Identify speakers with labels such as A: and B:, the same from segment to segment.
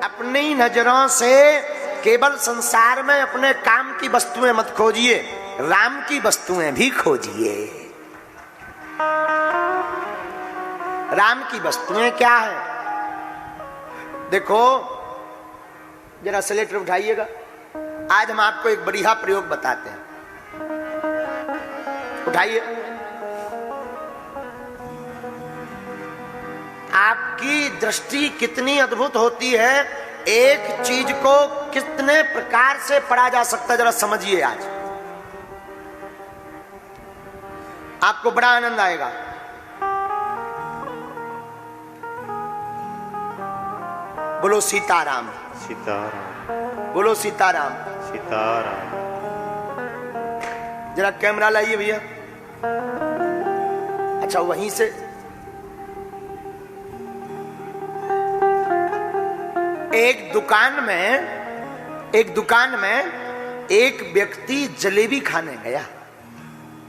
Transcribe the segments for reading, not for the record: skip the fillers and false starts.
A: अपनी नजरों से केवल संसार में अपने काम की वस्तुएं मत खोजिए, राम की वस्तुएं भी खोजिए। राम की वस्तुएं क्या है? देखो जरा सिलेक्टर उठाइएगा। आज हम आपको एक बढ़िया प्रयोग बताते हैं, उठाइए। आपकी दृष्टि कितनी अद्भुत होती है, एक चीज को कितने प्रकार से पढ़ा जा सकता है, जरा समझिए। आज आपको बड़ा आनंद आएगा। बोलो सीताराम,
B: सीताराम,
A: बोलो सीताराम,
B: सीताराम।
A: जरा कैमरा लाइए भैया। अच्छा वहीं से एक दुकान में एक व्यक्ति जलेबी खाने गया।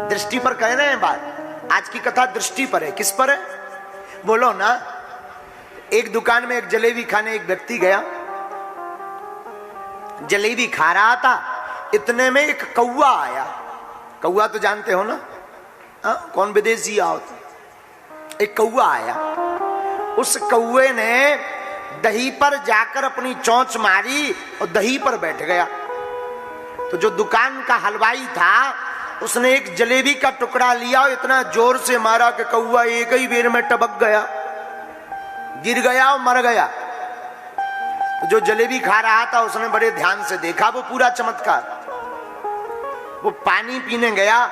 A: दृष्टि पर कह रहे हैं बात, आज की कथा दृष्टि पर है। किस पर है बोलो ना। एक दुकान में एक जलेबी खाने एक व्यक्ति गया, जलेबी खा रहा था। इतने में एक कौवा आया। कौवा तो जानते हो ना, कौन विदेशी आओ। एक कौवा आया, उस कौवे ने दही पर जाकर अपनी चोंच मारी और दही पर बैठ गया। तो जो दुकान का हलवाई था उसने एक जलेबी का टुकड़ा लिया और इतना जोर से मारा कि कौवा एक ही बेर में टपक गया, गिर गया और मर गया। तो जो जलेबी खा रहा था उसने बड़े ध्यान से देखा वो पूरा चमत्कार। वो पानी पीने गया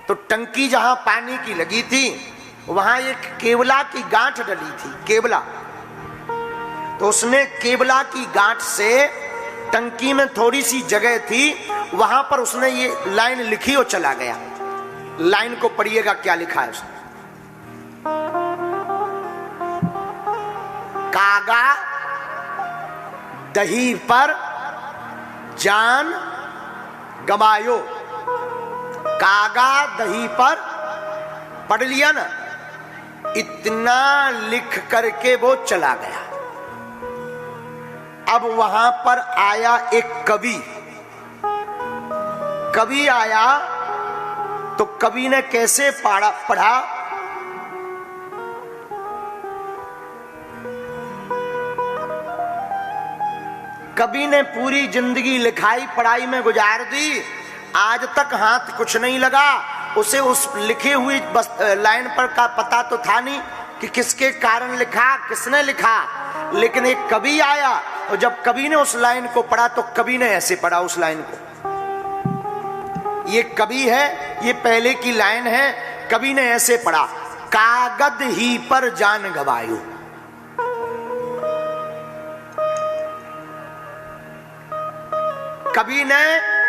A: तो टंकी जहां पानी की लगी थी वहां एक केवला की गांठ डली थी, केवला। तो उसने केवला की गांठ से, टंकी में थोड़ी सी जगह थी वहां पर उसने ये लाइन लिखी और चला गया। लाइन को पढ़िएगा क्या लिखा है उसने। कागा दही पर जान गवायो। कागा दही पर, पढ़ लिया ना, इतना लिख करके वो चला गया। अब वहां पर आया एक कवि। कवि आया तो कवि ने कैसे पढ़ा? कवि ने पूरी जिंदगी लिखाई पढ़ाई में गुजार दी, आज तक हाथ कुछ नहीं लगा। उसे उस लिखे हुई लाइन पर का पता तो था नहीं कि किसके कारण लिखा, किसने लिखा। लेकिन एक कवि आया और जब कवि ने उस लाइन को पढ़ा तो कवि ने ऐसे पढ़ा उस लाइन को। ये कवि है, ये पहले की लाइन है। कवि ने ऐसे पढ़ा, कागद ही पर जान गवायो। कवि ने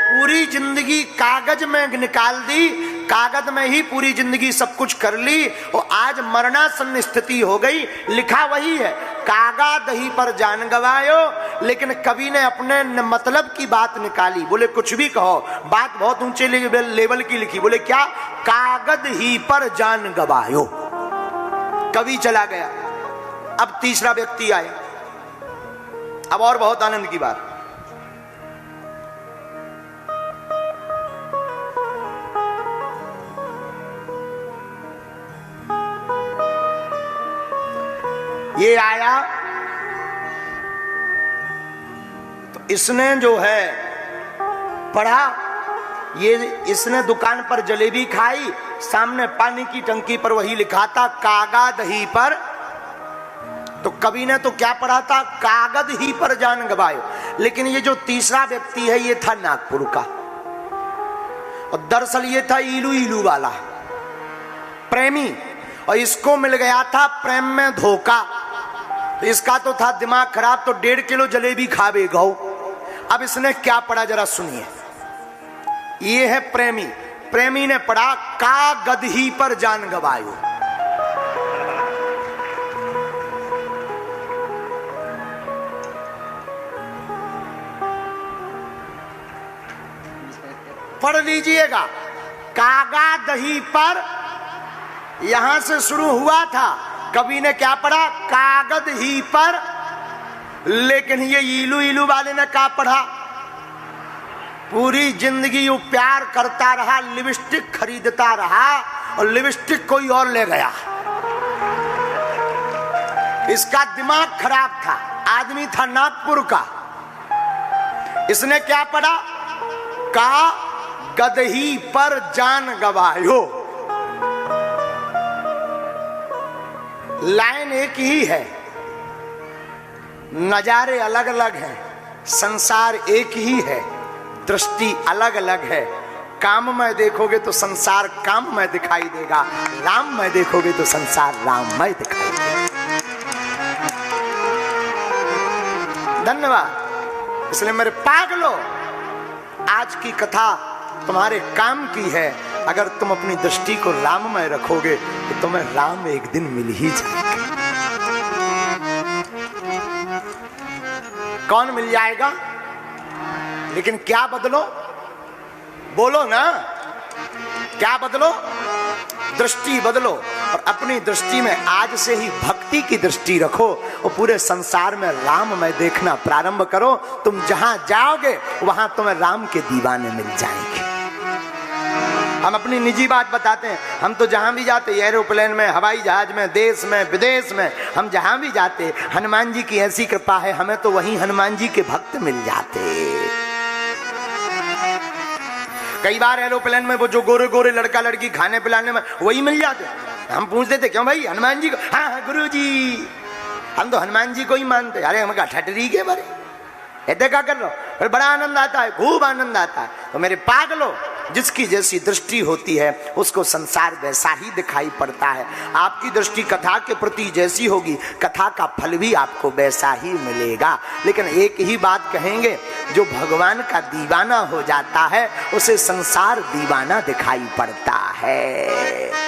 A: पूरी जिंदगी कागज में निकाल दी, कागज में ही पूरी जिंदगी सब कुछ कर ली और आज मरणासन्न स्थिति हो गई। लिखा वही है, कागा दही पर जान गवायो। लेकिन कवि ने अपने मतलब की बात निकाली। बोले कुछ भी कहो, बात बहुत ऊंचे लेवल की लिखी। बोले क्या? कागज ही पर जान गवायो। कवि चला गया। अब तीसरा व्यक्ति आया। अब और बहुत आनंद की बात। ये आया तो इसने जो है पढ़ा, ये इसने दुकान पर जलेबी खाई, सामने पानी की टंकी पर वही लिखा था कागा दही पर। तो कवि ने तो क्या पढ़ा था? कागज ही पर जान गवायो। लेकिन ये जो तीसरा व्यक्ति है ये था नागपुर का, और दरअसल ये था इलू इलू वाला प्रेमी, और इसको मिल गया था प्रेम में धोखा। तो इसका तो था दिमाग खराब, तो 1.5 किलो जलेबी खावे गौ। अब इसने क्या पढ़ा जरा सुनिए। ये है प्रेमी। प्रेमी ने पढ़ा कागद ही पर जान गवायो। पढ़ लीजिएगा, कागा दही पर यहां से शुरू हुआ था। कवि ने क्या पढ़ा? कागज ही पर लेकिन ये इलू इलू वाले ने क्या पढ़ा, पूरी जिंदगी वो प्यार करता रहा, लिपस्टिक खरीदता रहा और लिपस्टिक कोई और ले गया। इसका दिमाग खराब था, आदमी था नागपुर का। इसने क्या पढ़ा, कहा गदही पर जान गवायो। लाइन एक ही है, नजारे अलग अलग हैं, संसार एक ही है, दृष्टि अलग अलग है। काम में देखोगे तो संसार काम में दिखाई देगा, राम में देखोगे तो संसार राम में दिखाई देगा। धन्यवाद। इसलिए मेरे पागलो, आज की कथा तुम्हारे काम की है। अगर तुम अपनी दृष्टि को राम में रखोगे तो तुम्हें राम एक दिन मिल ही जाएगा। कौन मिल जाएगा, लेकिन क्या बदलो, बोलो ना, क्या बदलो, दृष्टि बदलो। और अपनी दृष्टि में आज से ही भक्ति की दृष्टि रखो और पूरे संसार में राम में देखना प्रारंभ करो। तुम जहां जाओगे वहां तुम्हें राम के दीवाने मिल जाएंगे। हम अपनी निजी बात बताते हैं, हम तो जहां भी जाते, एरोप्लेन में, हवाई जहाज में, देश में, विदेश में, हम जहां भी जाते, हनुमान जी की ऐसी कृपा है, हमें तो वहीं हनुमान जी के भक्त मिल जाते। कई बार एरोप्लेन में वो जो गोरे गोरे लड़का लड़की खाने पिलाने में वही मिल जाते। हम पूछते थे क्यों भाई, हनुमान जी को? हाँ गुरु जी, हम तो हनुमान जी को ही मानते। अरे हम कहा ठटरी के बारे ऐसे क्या कर रहे हो? फिर बड़ा आनंद आता है, खूब आनंद आता है। तो मेरे पागलों, जिसकी जैसी दृष्टि होती है उसको संसार वैसा ही दिखाई पड़ता है। आपकी दृष्टि कथा के प्रति जैसी होगी, कथा का फल भी आपको वैसा ही मिलेगा। लेकिन एक ही बात कहेंगे, जो भगवान का दीवाना हो जाता है उसे संसार दीवाना दिखाई पड़ता है।